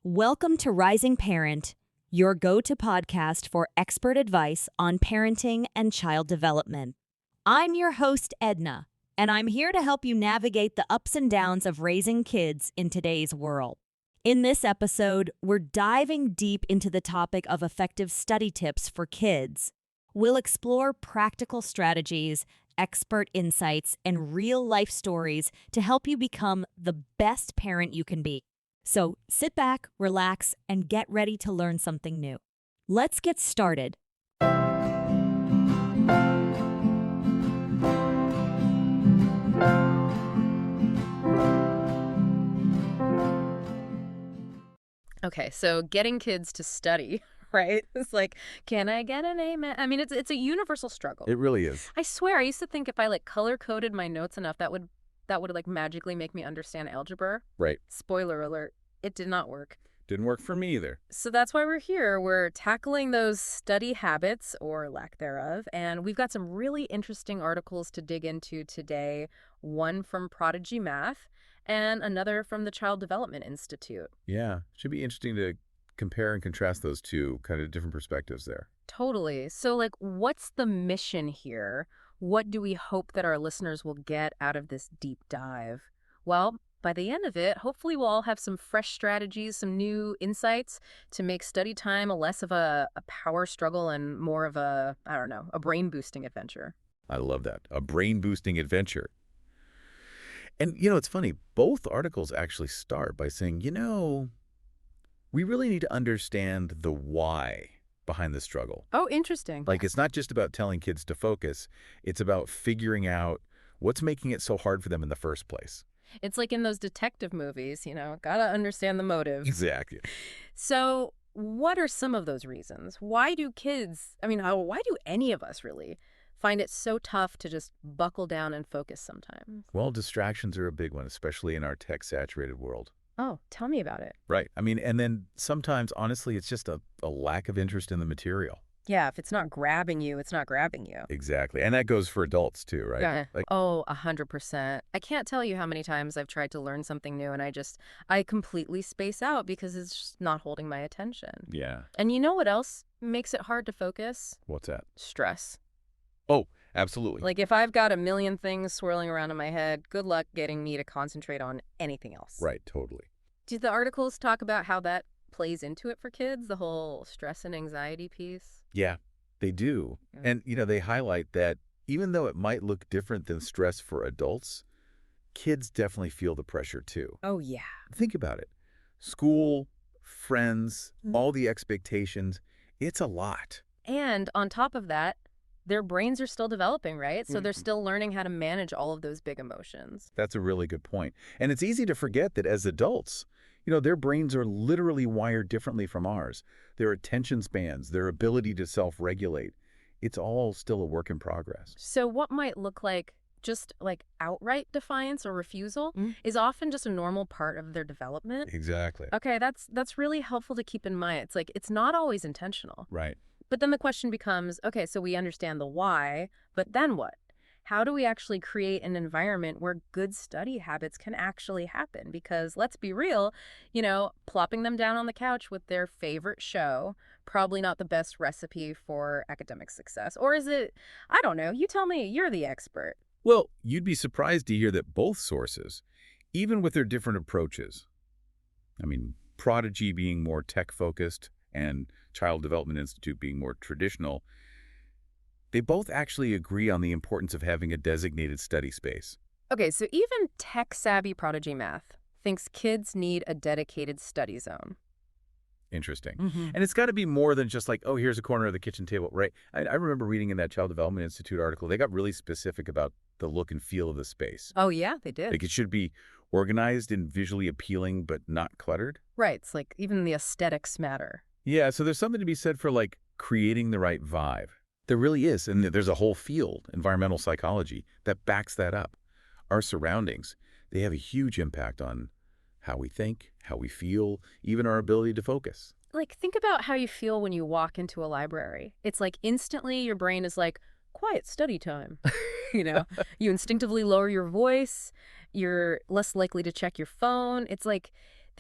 Welcome to Rising Parent, your go-to podcast for expert advice on parenting and child development. I'm your host, Edna, and I'm here to help you navigate the ups and downs of raising kids in today's world. In this episode, we're diving deep into the topic of effective study tips for kids. We'll explore practical strategies, expert insights, and real-life stories to help you become the best parent you can be. So sit back, relax, and get ready to learn something new. Let's get started. Okay, so getting kids to study, right? It's like, can I get an amen? I mean, it's a universal struggle. It really is. I swear, I used to think if I color coded my notes enough, that would magically make me understand algebra. Right. Spoiler alert, it did not work. Didn't work for me either. So that's why we're here. We're tackling those study habits, or lack thereof, and we've got some really interesting articles to dig into today. One from Prodigy Math and another from the Child Development Institute. Yeah. Should be interesting to compare and contrast those two kind of different perspectives there. Totally. So, what's the mission here? What do we hope that our listeners will get out of this deep dive? Well, by the end of it, hopefully we'll all have some fresh strategies, some new insights to make study time less of a power struggle and more of a brain-boosting adventure. I love that. A brain-boosting adventure. And, it's funny. Both articles actually start by saying, we really need to understand the why behind the struggle. Oh, interesting. It's not just about telling kids to focus. It's about figuring out what's making it so hard for them in the first place. It's like in those detective movies, gotta understand the motive. Exactly. So what are some of those reasons? Why do why do any of us really find it so tough to just buckle down and focus sometimes? Well, distractions are a big one, especially in our tech-saturated world. Oh, tell me about it. Right. And then sometimes, honestly, it's just a lack of interest in the material. Yeah, if it's not grabbing you, it's not grabbing you. Exactly. And that goes for adults, too, right? Yeah. 100%. I can't tell you how many times I've tried to learn something new and I completely space out because it's just not holding my attention. Yeah. And you know what else makes it hard to focus? What's that? Stress. Oh, absolutely. If I've got a million things swirling around in my head, good luck getting me to concentrate on anything else. Right, totally. Do the articles talk about how that plays into it for kids, the whole stress and anxiety piece? Yeah, they do. Yeah. And, they highlight that even though it might look different than stress for adults, kids definitely feel the pressure, too. Oh, yeah. Think about it. School, friends, all the expectations, it's a lot. And on top of that, their brains are still developing, right? So they're still learning how to manage all of those big emotions. That's a really good point. And it's easy to forget that as adults, their brains are literally wired differently from ours. Their attention spans, their ability to self-regulate, it's all still a work in progress. So what might look like just outright defiance or refusal is often just a normal part of their development. Exactly. Okay, that's really helpful to keep in mind. It's it's not always intentional. Right. But then the question becomes, okay, so we understand the why, but then what? How do we actually create an environment where good study habits can actually happen? Because let's be real, plopping them down on the couch with their favorite show, probably not the best recipe for academic success. Or is it? I don't know. You tell me. You're the expert. Well, you'd be surprised to hear that both sources, even with their different approaches, Prodigy being more tech-focused and Child Development Institute being more traditional, they both actually agree on the importance of having a designated study space. Okay, so even tech-savvy Prodigy Math thinks kids need a dedicated study zone. Interesting. And it's got to be more than just here's a corner of the kitchen table, right? I remember reading in that Child Development Institute article, they got really specific about the look and feel of the space. Oh, yeah, they did. It should be organized and visually appealing, but not cluttered. Right, it's even the aesthetics matter. Yeah, so there's something to be said for creating the right vibe. There really is, and there's a whole field, environmental psychology, that backs that up. Our surroundings, they have a huge impact on how we think, how we feel, even our ability to focus. Think about how you feel when you walk into a library. It's instantly your brain is quiet study time. You instinctively lower your voice. You're less likely to check your phone. It's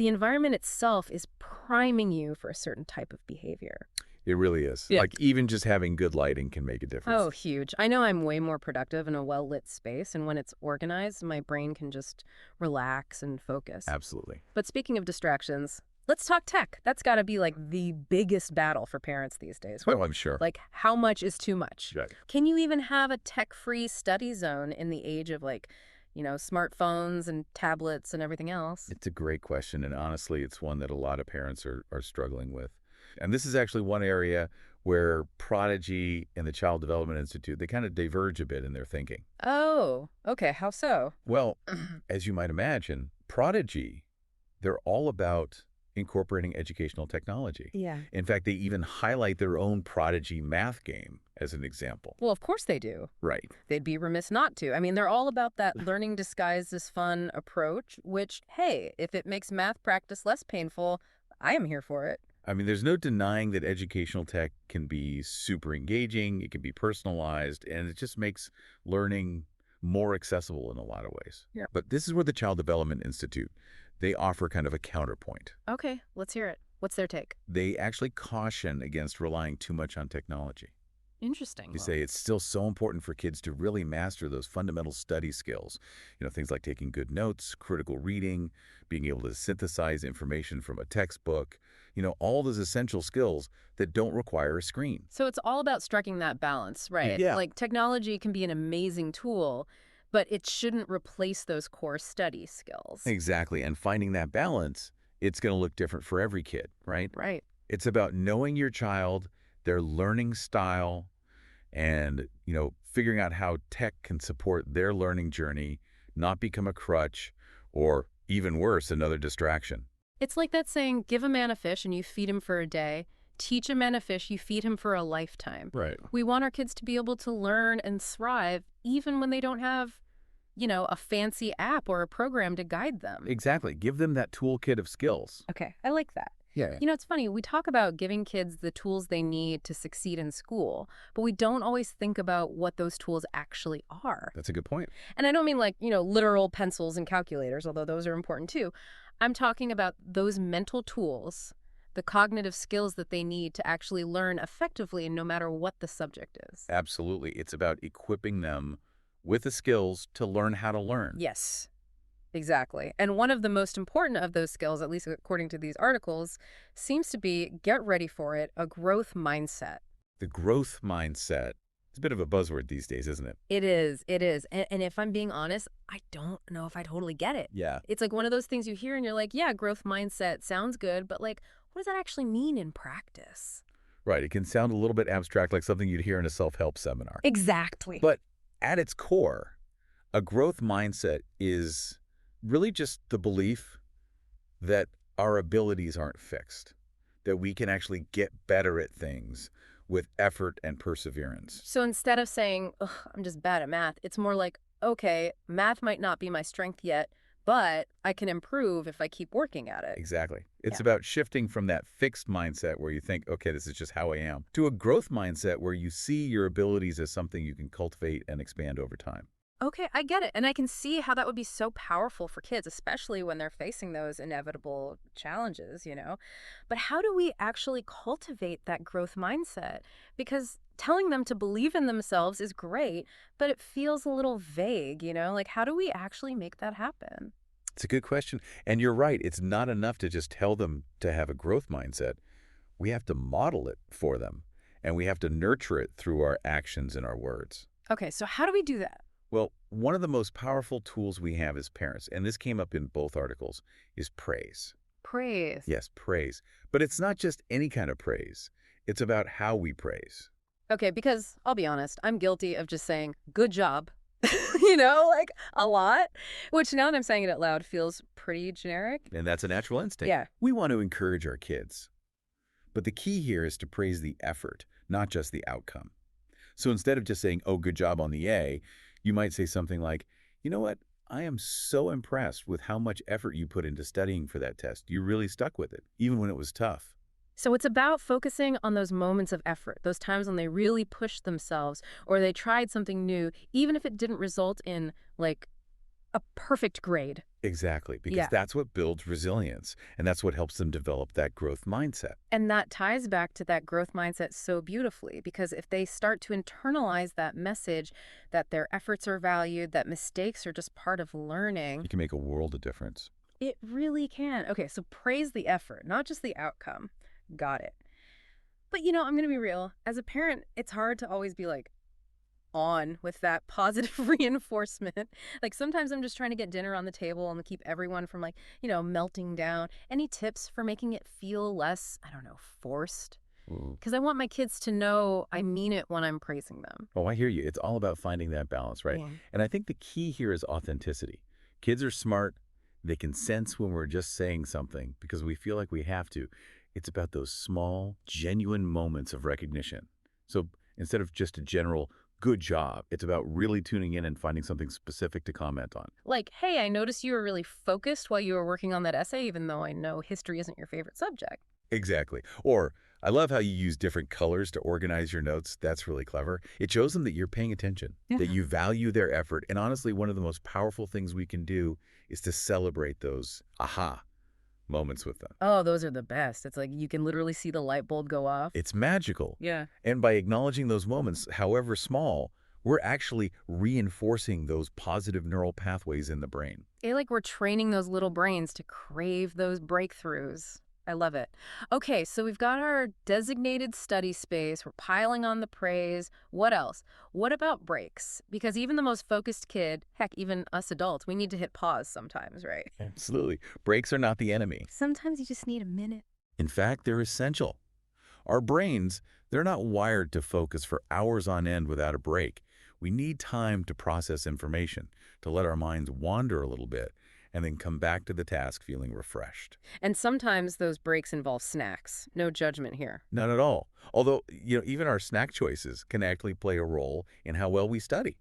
the environment itself is priming you for a certain type of behavior. It really is. Yeah. Like, even just having good lighting can make a difference. Oh, huge. I know I'm way more productive in a well-lit space, and when it's organized, my brain can just relax and focus. Absolutely. But speaking of distractions, let's talk tech. That's got to be like the biggest battle for parents these days. Well, I'm sure. Like, how much is too much? Right. Can you even have a tech-free study zone in the age of smartphones and tablets and everything else? It's a great question, and honestly, it's one that a lot of parents are struggling with. And this is actually one area where Prodigy and the Child Development Institute, they kind of diverge a bit in their thinking. Oh, okay. How so? Well, as you might imagine, Prodigy, they're all about incorporating educational technology. Yeah. In fact, they even highlight their own Prodigy math game as an example. Well, of course they do. Right. They'd be remiss not to. I mean, they're all about that learning disguised as fun approach, which, hey, if it makes math practice less painful, I am here for it. I mean, there's no denying that educational tech can be super engaging, it can be personalized, and it just makes learning more accessible in a lot of ways. Yeah. But this is where the Child Development Institute, they offer kind of a counterpoint. Okay, let's hear it. What's their take? They actually caution against relying too much on technology. Interesting. They say it's still so important for kids to really master those fundamental study skills. Things like taking good notes, critical reading, being able to synthesize information from a textbook, all those essential skills that don't require a screen. So it's all about striking that balance, right? Yeah. Like technology can be an amazing tool, but it shouldn't replace those core study skills. Exactly. And finding that balance, it's going to look different for every kid, right? Right. It's about knowing your child, their learning style, and, figuring out how tech can support their learning journey, not become a crutch, or even worse, another distraction. It's like that saying, give a man a fish and you feed him for a day. Teach a man a fish, you feed him for a lifetime. Right. We want our kids to be able to learn and thrive even when they don't have, a fancy app or a program to guide them. Exactly. Give them that toolkit of skills. Okay, I like that. Yeah. It's funny, we talk about giving kids the tools they need to succeed in school, but we don't always think about what those tools actually are. That's a good point. And I don't mean like, literal pencils and calculators, although those are important too. I'm talking about those mental tools, the cognitive skills that they need to actually learn effectively no matter what the subject is. Absolutely. It's about equipping them with the skills to learn how to learn. Yes, exactly. And one of the most important of those skills, at least according to these articles, seems to be, get ready for it, a growth mindset. The growth mindset. It's a bit of a buzzword these days, isn't it? It is. It is. And if I'm being honest, I don't know if I totally get it. Yeah. It's like one of those things you hear and you're like, yeah, growth mindset sounds good, but like, what does that actually mean in practice? Right. It can sound a little bit abstract, like something you'd hear in a self-help seminar. Exactly. But at its core, a growth mindset is really just the belief that our abilities aren't fixed, that we can actually get better at things with effort and perseverance. So instead of saying, ugh, I'm just bad at math, it's more like, okay, math might not be my strength yet, but I can improve if I keep working at it. Exactly. It's Yeah. about shifting from that fixed mindset where you think, okay, this is just how I am, to a growth mindset where you see your abilities as something you can cultivate and expand over time. Okay, I get it. And I can see how that would be so powerful for kids, especially when they're facing those inevitable challenges, But how do we actually cultivate that growth mindset? Because telling them to believe in themselves is great, but it feels a little vague, Like, how do we actually make that happen? It's a good question. And you're right. It's not enough to just tell them to have a growth mindset. We have to model it for them, and we have to nurture it through our actions and our words. Okay, so how do we do that? Well, one of the most powerful tools we have as parents, and this came up in both articles, is praise. Praise. Yes, praise. But it's not just any kind of praise. It's about how we praise. Okay, because I'll be honest, I'm guilty of just saying, good job, like a lot, which now that I'm saying it out loud feels pretty generic. And that's a natural instinct. Yeah. We want to encourage our kids. But the key here is to praise the effort, not just the outcome. So instead of just saying, oh, good job on the A, you might say something like, you know what? I am so impressed with how much effort you put into studying for that test. You really stuck with it, even when it was tough. So it's about focusing on those moments of effort, those times when they really pushed themselves or they tried something new, even if it didn't result in, like, a perfect grade. Exactly, because Yeah. that's what builds resilience, and that's what helps them develop that growth mindset. And that ties back to that growth mindset so beautifully, because if they start to internalize that message that their efforts are valued, that mistakes are just part of learning, It can make a world of difference. it really can. Okay, so praise the effort, not just the outcome. Got it. But I'm going to be real. As a parent, it's hard to always be like on with that positive reinforcement. Like sometimes I'm just trying to get dinner on the table and keep everyone from like, melting down. Any tips for making it feel less, I don't know, forced? Ooh. Because I want my kids to know I mean it when I'm praising them. Oh, I hear you. It's all about finding that balance, right? Yeah. And I think the key here is authenticity. Kids are smart. They can sense when we're just saying something because we feel like we have to. It's about those small, genuine moments of recognition. So instead of just a general good job, it's about really tuning in and finding something specific to comment on. Like, hey, I noticed you were really focused while you were working on that essay, even though I know history isn't your favorite subject. Exactly. Or I love how you use different colors to organize your notes. That's really clever. It shows them that you're paying attention, that you value their effort. And honestly, one of the most powerful things we can do is to celebrate those aha moments with them. Oh, those are the best. It's like you can literally see the light bulb go off. It's magical. Yeah. And by acknowledging those moments, however small, we're actually reinforcing those positive neural pathways in the brain. It's like we're training those little brains to crave those breakthroughs. I love it. Okay, so we've got our designated study space. We're piling on the praise. What else? What about breaks? Because even the most focused kid, heck, even us adults, we need to hit pause sometimes, right? Absolutely. Breaks are not the enemy. Sometimes you just need a minute. In fact, they're essential. Our brains, they're not wired to focus for hours on end without a break. We need time to process information, to let our minds wander a little bit, and then come back to the task feeling refreshed. And sometimes those breaks involve snacks. No judgment here. Not at all. Although, even our snack choices can actually play a role in how well we study.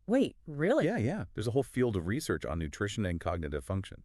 Wait, really? Yeah. There's a whole field of research on nutrition and cognitive function.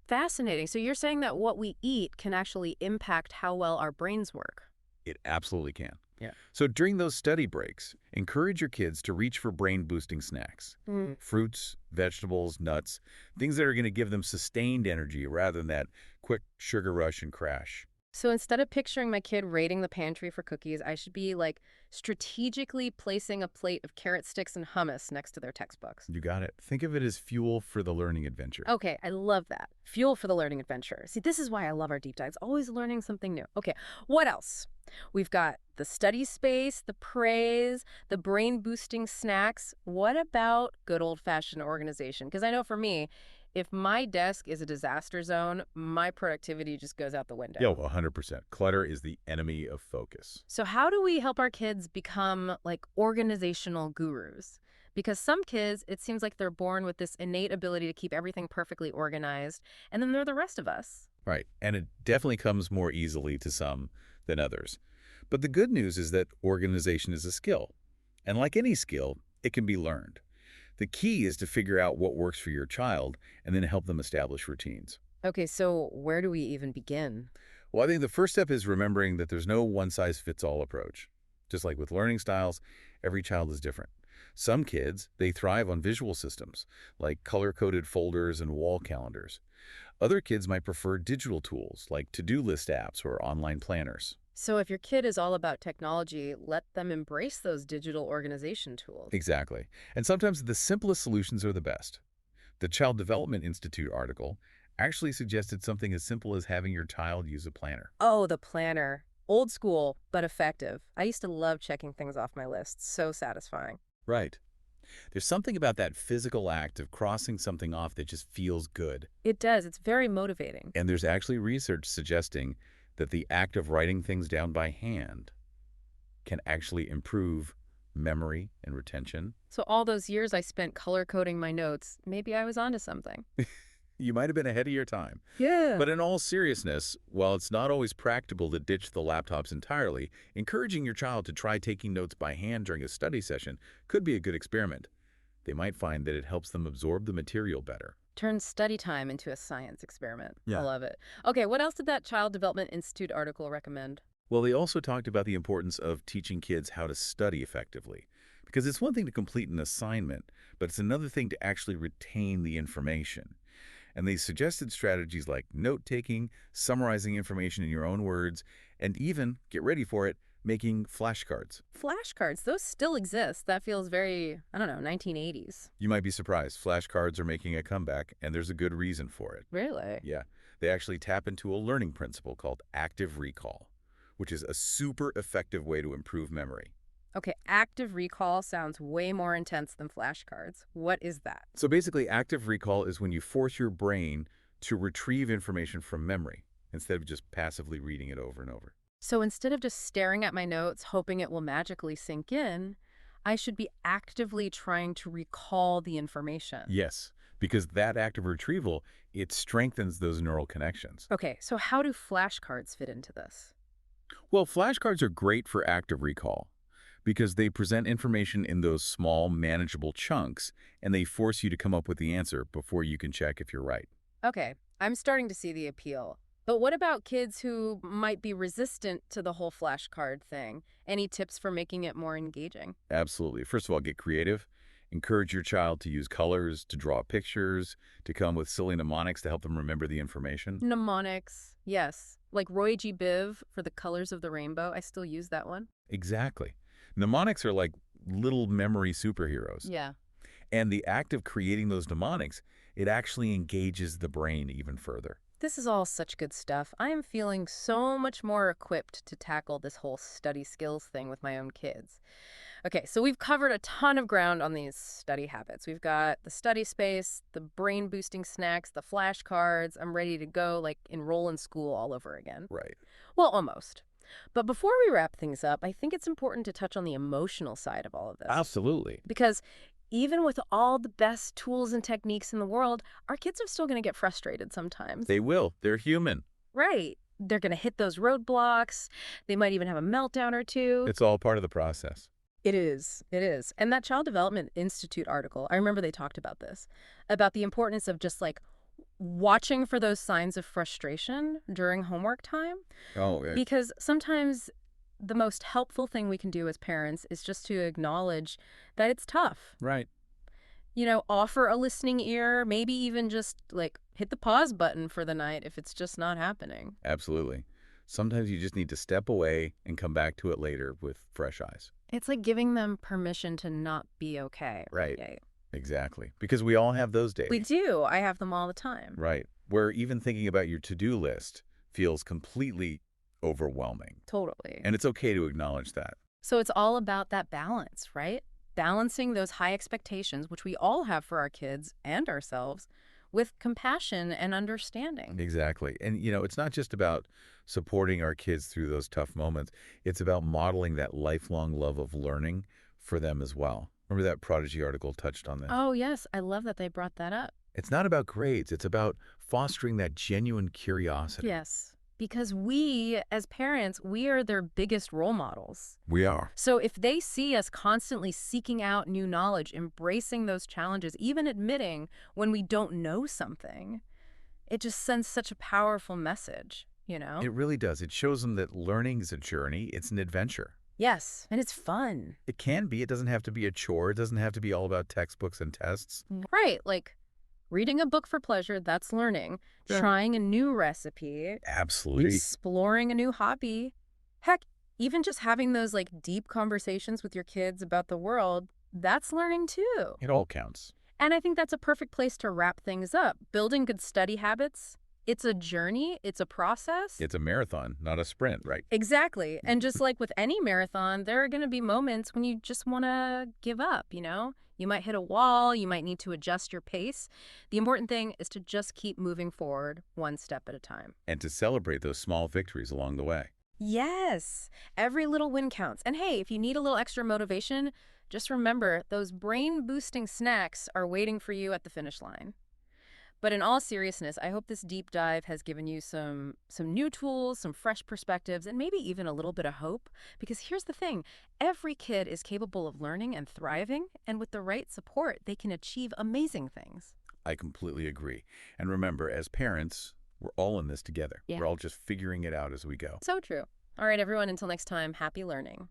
Fascinating. So you're saying that what we eat can actually impact how well our brains work? It absolutely can. Yeah. So during those study breaks, encourage your kids to reach for brain-boosting snacks. Fruits, vegetables, nuts, things that are going to give them sustained energy rather than that quick sugar rush and crash. So instead of picturing my kid raiding the pantry for cookies, I should be like strategically placing a plate of carrot sticks and hummus next to their textbooks. You got it. Think of it as fuel for the learning adventure. Okay, I love that. Fuel for the learning adventure. See, this is why I love our deep dives, always learning something new. Okay, what else? We've got the study space, the praise, the brain-boosting snacks. What about good old-fashioned organization? Because I know for me, if my desk is a disaster zone, my productivity just goes out the window. Yeah, 100%. Clutter is the enemy of focus. So how do we help our kids become like organizational gurus? Because some kids, it seems like they're born with this innate ability to keep everything perfectly organized, and then they're the rest of us. Right. And it definitely comes more easily to some than others. But the good news is that organization is a skill. And like any skill, it can be learned. The key is to figure out what works for your child and then help them establish routines. Okay, so where do we even begin? Well, I think the first step is remembering that there's no one-size-fits-all approach. Just like with learning styles, every child is different. Some kids, they thrive on visual systems, like color-coded folders and wall calendars. Other kids might prefer digital tools, like to-do list apps or online planners. So if your kid is all about technology, let them embrace those digital organization tools. Exactly. And sometimes the simplest solutions are the best. The Child Development Institute article actually suggested something as simple as having your child use a planner. Oh, the planner. Old school, but effective. I used to love checking things off my list. So satisfying. Right. There's something about that physical act of crossing something off that just feels good. It does. It's very motivating. And there's actually research suggesting that the act of writing things down by hand can actually improve memory and retention. So all those years I spent color coding my notes, maybe I was onto something. You might have been ahead of your time. Yeah. But in all seriousness, while it's not always practical to ditch the laptops entirely, encouraging your child to try taking notes by hand during a study session could be a good experiment. They might find that it helps them absorb the material better. Turn study time into a science experiment. Yeah. I love it. Okay, what else did that Child Development Institute article recommend? Well, they also talked about the importance of teaching kids how to study effectively, Because it's one thing to complete an assignment, but it's another thing to actually retain the information. And they suggested strategies like note-taking, summarizing information in your own words, and even, get ready for it, making flashcards. Flashcards, those still exist. That feels very, I don't know, 1980s. You might be surprised. Flashcards are making a comeback, and there's a good reason for it. Really? Yeah, they actually tap into a learning principle called active recall, which is a super effective way to improve memory. Okay, active recall sounds way more intense than flashcards. What is that? So basically, active recall is when you force your brain to retrieve information from memory instead of just passively reading it over and over. So instead of just staring at my notes, hoping it will magically sink in, I should be actively trying to recall the information. Yes, because that active retrieval, it strengthens those neural connections. Okay, so how do flashcards fit into this? Well, flashcards are great for active recall because they present information in those small, manageable chunks, and they force you to come up with the answer before you can check if you're right. Okay, I'm starting to see the appeal. But what about kids who might be resistant to the whole flashcard thing? Any tips for making it more engaging? Absolutely. First of all, get creative. Encourage your child to use colors, to draw pictures, to come with silly mnemonics to help them remember the information. Mnemonics, yes. Like Roy G. Biv for the colors of the rainbow. I still use that one. Exactly. Mnemonics are like little memory superheroes. Yeah. And the act of creating those mnemonics, it actually engages the brain even further. This is all such good stuff. I am feeling so much more equipped to tackle this whole study skills thing with my own kids. Okay, so we've covered a ton of ground on these study habits. We've got the study space, the brain-boosting snacks, the flashcards. I'm ready to go, like, enroll in school all over again. Right. Well, almost. But before we wrap things up, I think it's important to touch on the emotional side of all of this. Absolutely. Because even with all the best tools and techniques in the world, our kids are still going to get frustrated sometimes. They will. They're human. Right. They're going to hit those roadblocks. They might even have a meltdown or two. It's all part of the process. It is. It is. And that Child Development Institute article, I remember they talked about this, about the importance of just like watching for those signs of frustration during homework time. Oh, yeah. Because sometimes the most helpful thing we can do as parents is just to acknowledge that it's tough. Right. You know, offer a listening ear, maybe even just like hit the pause button for the night if it's just not happening. Absolutely. Sometimes you just need to step away and come back to it later with fresh eyes. It's like giving them permission to not be okay. Right. Okay. Exactly. Because we all have those days. We do. I have them all the time. Right. Where even thinking about your to-do list feels completely overwhelming. Totally. And it's okay to acknowledge that. So it's all about that balance, right? Balancing those high expectations, which we all have for our kids and ourselves, with compassion and understanding. Exactly. And, it's not just about supporting our kids through those tough moments. It's about modeling that lifelong love of learning for them as well. Remember that Prodigy article touched on this? Oh, yes. I love that they brought that up. It's not about grades. It's about fostering that genuine curiosity. Yes. Because we, as parents, we are their biggest role models. We are. So if they see us constantly seeking out new knowledge, embracing those challenges, even admitting when we don't know something, it just sends such a powerful message, you know? It really does. It shows them that learning is a journey. It's an adventure. Yes, and it's fun. It can be. It doesn't have to be a chore. It doesn't have to be all about textbooks and tests. Right, like reading a book for pleasure, that's learning. Yeah. Trying a new recipe. Absolutely. Exploring a new hobby. Heck, even just having those like deep conversations with your kids about the world, that's learning too. It all counts. And I think that's a perfect place to wrap things up. Building good study habits, it's a journey, it's a process. It's a marathon, not a sprint, right? Exactly. And just like with any marathon, there are going to be moments when you just want to give up, you know? You might hit a wall, you might need to adjust your pace. The important thing is to just keep moving forward one step at a time. And to celebrate those small victories along the way. Yes, every little win counts. And hey, if you need a little extra motivation, just remember those brain-boosting snacks are waiting for you at the finish line. But in all seriousness, I hope this deep dive has given you some new tools, some fresh perspectives, and maybe even a little bit of hope. Because here's the thing, every kid is capable of learning and thriving, and with the right support, they can achieve amazing things. I completely agree. And remember, as parents, we're all in this together. Yeah. We're all just figuring it out as we go. So true. All right, everyone, until next time, happy learning.